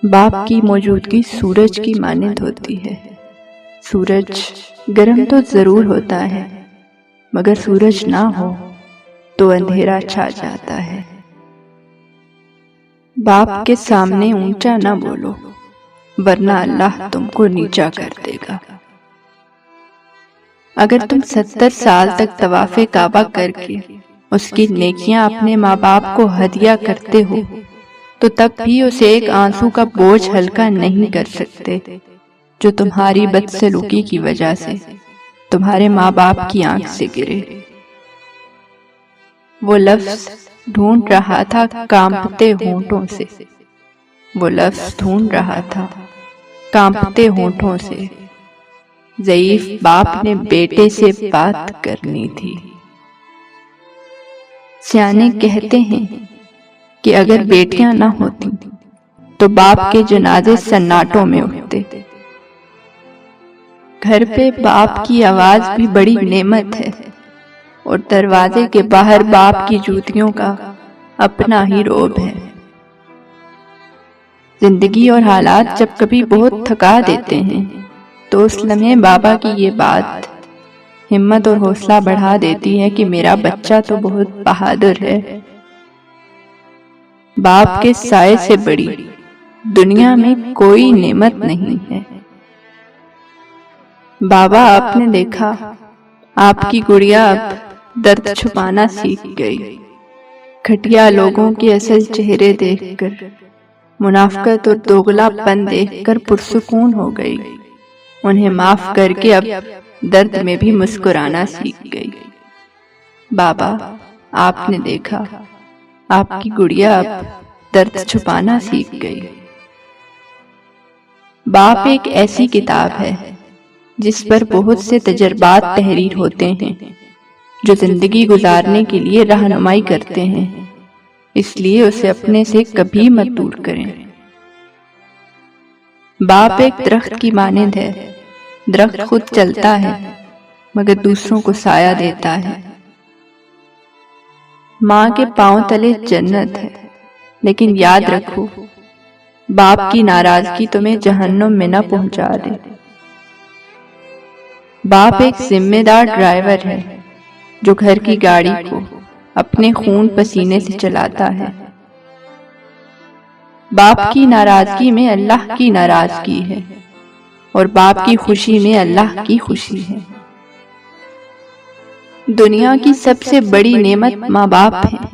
باپ کی موجودگی سورج کی مانند ہوتی ہے۔ سورج گرم تو ضرور ہوتا ہے، مگر سورج نہ ہو تو اندھیرا چھا جاتا ہے۔ باپ کے سامنے اونچا نہ بولو، ورنہ اللہ تم کو نیچا کر دے گا۔ اگر تم 70 سال تک طواف کعبہ کر کے اس کی نیکیاں اپنے ماں باپ کو ہدیہ کرتے ہو تو تب بھی اسے ایک آنسو کا بوجھ ہلکا نہیں کر سکتے جو تمہاری بدسلوکی کی وجہ سے تمہارے ماں باپ کی آنکھ سے گرے۔ وہ لفظ ڈھونڈ رہا تھا کانپتے ہونٹوں سے، وہ لفظ ڈھونڈ رہا تھا کانپتے ہونٹوں سے۔ ضعیف باپ نے بیٹے سے بات کرنی تھی۔ سیانے کہتے ہیں کہ اگر بیٹیاں نہ ہوتی تو باپ کے جنازے سناٹوں میں اٹھتے۔ گھر پہ باپ کی آواز بھی بڑی نعمت ہے، اور دروازے کے باہر باپ کی جوتیوں کا اپنا ہی رعب ہے۔ زندگی اور حالات جب کبھی بہت تھکا دیتے ہیں تو اس لمحے بابا کی یہ بات ہمت اور حوصلہ بڑھا دیتی ہے کہ میرا بچہ تو بہت بہادر ہے۔ باپ کے سائے سے بڑی دنیا میں کوئی نعمت نہیں ہے۔ بابا، آپ نے دیکھا آپ کی گڑیا اب درد چھپانا سیکھ گئی۔ گھٹیا لوگوں کے اصل چہرے دیکھ کر، منافقت اور دوغلا پن دیکھ کر پرسکون ہو گئی۔ انہیں معاف کر کے اب درد میں بھی مسکرانا سیکھ گئی۔ بابا، آپ نے دیکھا آپ کی گڑیا اب درد چھپانا سیکھ گئی۔ باپ ایک ایسی کتاب ہے جس پر بہت سے تجربات تحریر ہوتے ہیں جو زندگی گزارنے کے لیے رہنمائی کرتے ہیں، اس لیے اسے اپنے سے کبھی مت دور کریں۔ باپ ایک درخت کی مانند ہے۔ درخت خود چلتا ہے مگر دوسروں کو سایہ دیتا ہے۔ ماں کے پاؤں تلے جنت ہے، لیکن یاد رکھو باپ کی ناراضگی تمہیں جہنم میں نہ پہنچا دے۔ باپ ایک ذمہ دار ڈرائیور ہے جو گھر کی گاڑی کو اپنے خون پسینے سے چلاتا ہے۔ باپ کی ناراضگی میں اللہ کی ناراضگی ہے، اور باپ کی خوشی میں اللہ کی خوشی ہے۔ دنیا کی سب سے بڑی نعمت ماں باپ ہے۔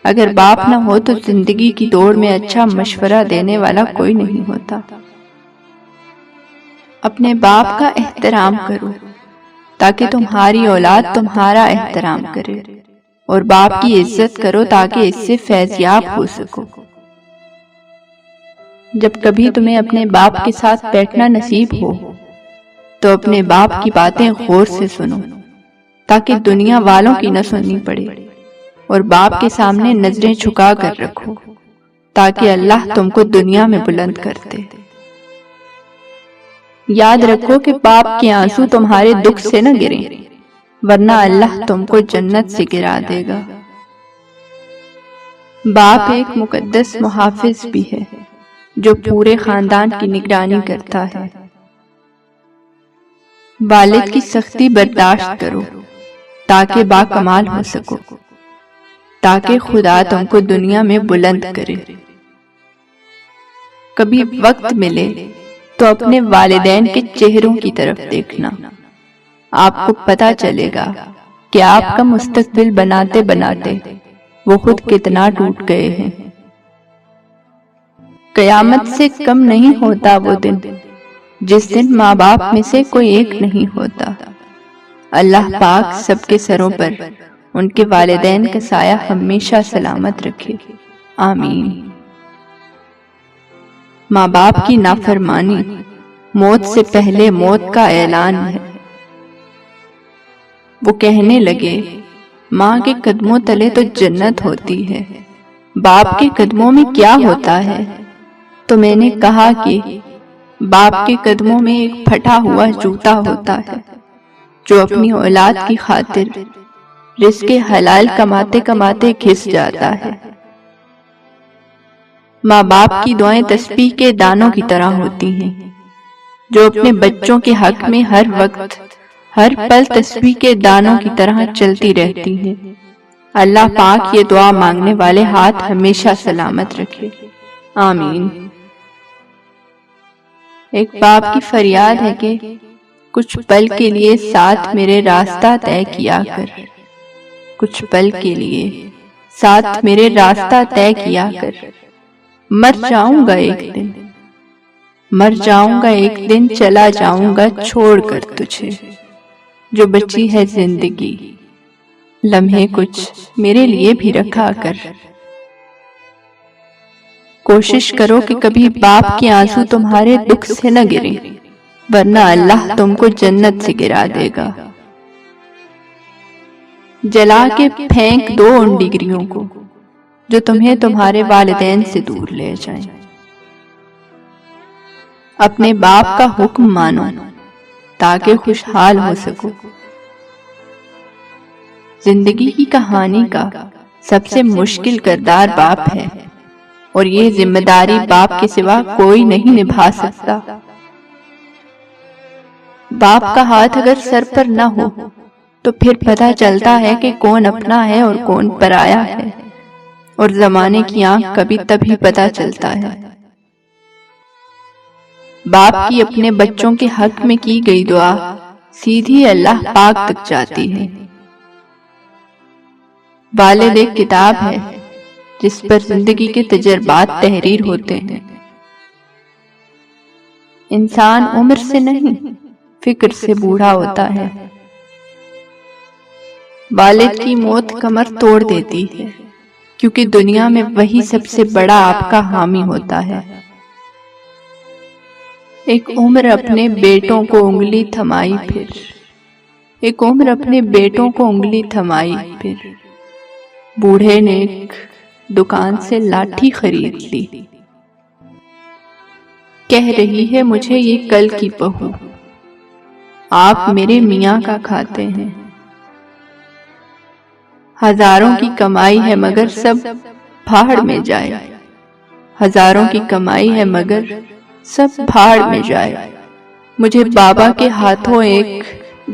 اگر باپ نہ ہو تو زندگی کی دوڑ میں اچھا مشورہ دینے والا کوئی نہیں ہوتا۔ اپنے باپ کا احترام کرو تاکہ تمہاری اولاد تمہارا احترام کرے، اور باپ کی عزت کرو تاکہ اس سے فیضیاب ہو سکو۔ جب کبھی تمہیں اپنے باپ کے ساتھ بیٹھنا نصیب ہو تو اپنے باپ کی باتیں غور سے سنو تاکہ دنیا والوں کی نہ سننی پڑے، اور باپ کے سامنے نظریں جھکا کر رکھو تاکہ اللہ تم کو دنیا میں بلند کر دے۔ یاد رکھو کہ باپ کے آنسو تمہارے دکھ سے نہ گریں، ورنہ اللہ تم کو جنت سے گرا دے گا۔ باپ ایک مقدس محافظ بھی ہے جو پورے خاندان کی نگرانی کرتا ہے۔ والد کی سختی برداشت کرو تاکہ باکمال ہو سکو، تاکہ خدا تم کو دنیا میں بلند کرے۔ کبھی وقت ملے تو اپنے والدین کے چہروں کی طرف دیکھنا، آپ کو پتہ چلے گا کہ آپ کا مستقبل بناتے بناتے وہ خود کتنا ٹوٹ گئے ہیں۔ قیامت سے کم نہیں ہوتا وہ دن جس دن ماں باپ میں سے کوئی ایک نہیں ہوتا۔ اللہ پاک سب کے سروں پر ان کے والدین کا سایہ ہمیشہ سلامت رکھے، آمین۔ ماں باپ کی نافرمانی موت سے پہلے موت کا اعلان ہے۔ وہ کہنے لگے، ماں کے قدموں تلے تو جنت ہوتی ہے، باپ کے قدموں میں کیا ہوتا ہے؟ تو میں نے کہا کہ باپ کے قدموں میں ایک پھٹا ہوا جوتا ہوتا ہے جو اپنی اولاد کی خاطر رزق حلال کماتے کماتے گھس جاتا ہے۔ ماں باپ کی دعائیں تسبیح کے دانوں کی طرح ہوتی ہیں جو اپنے بچوں کے حق میں ہر وقت ہر پل تسبیح کے دانوں کی طرح چلتی رہتی ہیں۔ اللہ پاک یہ دعا مانگنے والے ہاتھ ہمیشہ سلامت رکھے، آمین۔ ایک باپ کی فریاد ہے کہ کچھ پل کے لیے ساتھ میرے راستہ طے کیا کر، کچھ پل کے لیے ساتھ میرے راستہ طے کیا کر، مر جاؤں گا ایک دن، مر جاؤں گا ایک دن، چلا جاؤں گا چھوڑ کر تجھے، جو بچی ہے زندگی لمحے کچھ میرے لیے بھی رکھا کر۔ کوشش کرو کہ کبھی باپ کے آنسو تمہارے دکھ سے نہ گریں، ورنہ اللہ تم کو جنت سے گرا دے گا۔ جلا کے پھینک دو ان ڈگریوں کو جو تمہیں تمہارے والدین سے دور لے جائیں۔ اپنے باپ کا حکم مانو تاکہ خوشحال ہو سکو۔ زندگی کی کہانی کا سب سے مشکل کردار باپ ہے، اور یہ ذمہ داری باپ کے سوا کوئی نہیں نبھا سکتا۔ باپ کا ہاتھ اگر سر پر نہ ہو تو پھر پتہ چلتا ہے کہ کون اپنا ہے اور کون پرایا ہے، اور زمانے کی آنکھ کبھی تبھی پتہ چلتا ہے۔ باپ کی اپنے بچوں کے حق میں کی گئی دعا سیدھی اللہ پاک تک جاتی ہے۔ والد ایک کتاب ہے جس پر زندگی کے تجربات تحریر ہوتے ہیں۔ انسان عمر سے نہیں، فکر سے بوڑھا ہوتا ہے۔ والد کی موت کمر توڑ دیتی ہے، کیونکہ دنیا میں وہی سب سے بڑا آپ کا حامی ہوتا ہے۔ ایک عمر اپنے بیٹوں کو انگلی تھمائی پھر، ایک عمر اپنے بیٹوں کو انگلی تھمائی پھر، بوڑھے نے ایک دکان سے لاٹھی خرید لی۔ کہہ رہی ہے مجھے یہ کل کی بہو، آپ میرے میاں کا کھاتے ہیں۔ ہزاروں کی کمائی ہے مگر سب بھاڑ میں جائے، ہزاروں کی کمائی ہے مگر سب بھاڑ میں جائے، مجھے بابا کے ہاتھوں ایک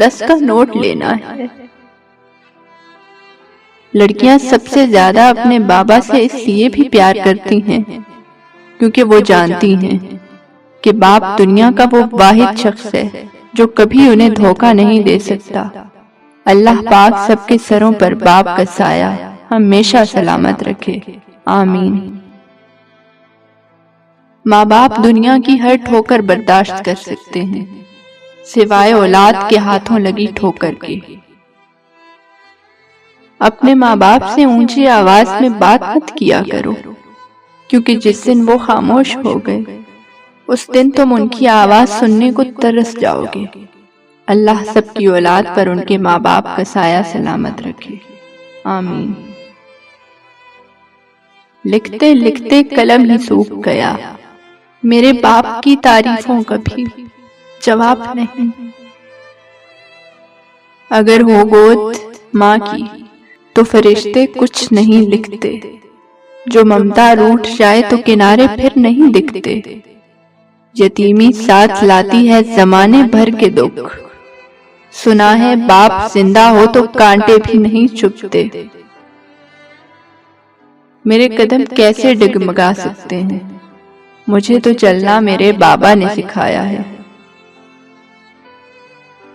10 کا نوٹ لینا ہے۔ لڑکیاں سب سے زیادہ اپنے بابا سے اس لیے بھی پیار کرتی ہیں کیونکہ وہ جانتی ہیں کہ باپ دنیا کا وہ واحد شخص ہے جو کبھی انہیں دھوکہ نہیں دے سکتا۔ اللہ پاک سب کے سروں پر باپ کا سایہ ہمیشہ سلامت رکھے، آمین۔ ماں باپ دنیا کی ہر ٹھوکر برداشت کر سکتے ہیں سوائے اولاد کے ہاتھوں لگی ٹھوکر کے۔ اپنے ماں باپ سے اونچی آواز میں بات مت کیا کرو، کیونکہ جس دن وہ خاموش ہو گئے اس دن تم ان کی آواز سننے کو ترس جاؤ گے۔ اللہ سب کی اولاد پر ان کے ماں باپ کا سایہ سلامت رکھے، آمین۔ لکھتے لکھتے قلم ہی سوکھ گیا، میرے باپ کی تعریفوں کا بھی جواب نہیں۔ اگر ہو گود ماں کی تو فرشتے کچھ نہیں لکھتے، جو ممتا روٹھ جائے تو کنارے پھر نہیں دکھتے۔ یتیمی ساتھ لاتی ہے زمانے بھر کے دکھ، سنا ہے باپ زندہ ہو تو کانٹے بھی نہیں چبھتے۔ میرے قدم کیسے ڈگمگا سکتے ہیں، مجھے تو چلنا میرے بابا نے سکھایا ہے۔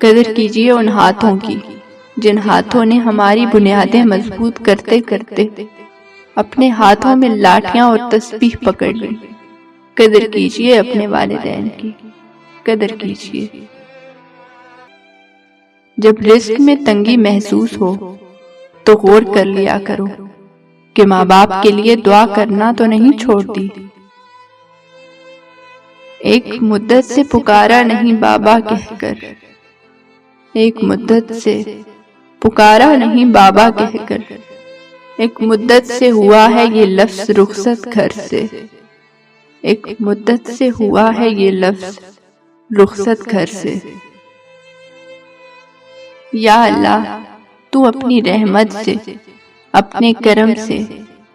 قدر کیجیے ان ہاتھوں کی جن ہاتھوں نے ہماری بنیادیں مضبوط کرتے کرتے اپنے ہاتھوں میں لاٹھیاں اور تسبیح پکڑ لی۔ قدر کیجیے اپنے والدین کی، قدر کیجیے۔ جب رزق میں تنگی محسوس ہو تو غور کر لیا کرو کہ ماں باپ کے لیے دعا کرنا تو نہیں چھوڑ دی۔ ایک مدت سے پکارا نہیں بابا کہہ کر، ایک مدت سے پکارا نہیں بابا کہہ کر، ایک مدت سے ہوا ہے یہ لفظ رخصت گھر سے، ایک مدت سے ہوا ہے یہ لفظ رخصت گھر سے۔ یا اللہ تو اپنی رحمت سے، اپنے کرم سے،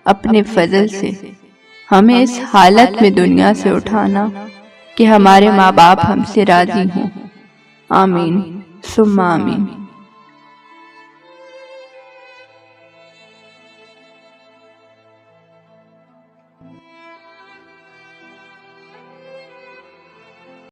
اپنے فضل سے ہمیں اس حالت میں دنیا سے اٹھانا کہ ہمارے ماں باپ ہم سے راضی ہوں۔ آمین ثم آمین۔